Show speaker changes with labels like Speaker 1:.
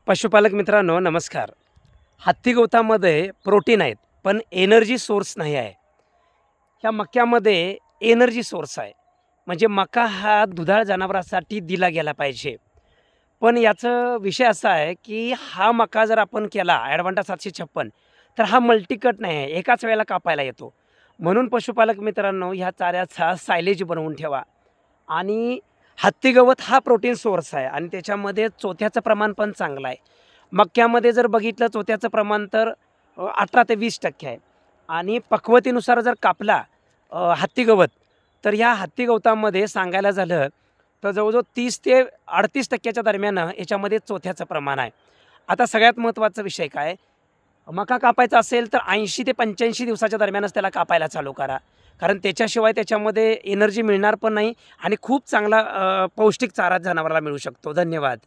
Speaker 1: पशुपालक मित्रांनो नमस्कार. हत्ती गवतामध्ये प्रोटीन आहेत, पण एनर्जी सोर्स नाही आहे. ह्या मक्यामध्ये एनर्जी सोर्स आहे. म्हणजे मका हा दुधाळ जनावरांसाठी दिला गेला पाहिजे. पण याचा विषय असा आहे, की हा मका जर आपण केला ॲडव्हान्टा 756 तर हा मल्टीकट नाही आहे. एकाच वेळेला कापायला येतो. म्हणून पशुपालक मित्रांनो ह्या चाऱ्याचा सायलेज बनवून ठेवा. आणि हत्ती गवत हा प्रोटीन सोर्स आहे आणि त्याच्यामध्ये चोथ्याचं प्रमाण पण चांगलं आहे. मक्यामध्ये जर बघितलं चोथ्याचं प्रमाण तर 18 ते 20% आहे आणि पक्वतेनुसार जर कापला हत्ती गवत, तर ह्या हत्ती गवतामध्ये सांगायला झालं तर जवळ-जवळ 30 ते 38% च्या दरम्यान याच्यामध्ये चोथ्याचं प्रमाण आहे. आता सगळ्यात महत्त्वाचा विषय काय? मका कापायचा असेल तर 80 ते 85 दिवसाच्या दरम्यानच त्याला कापायला चालू करा. कारण त्याच्याशिवाय त्याच्यामध्ये एनर्जी मिळणार पण नाही आणि खूप चांगला पौष्टिक चारा जनावराला मिळू शकतो. धन्यवाद.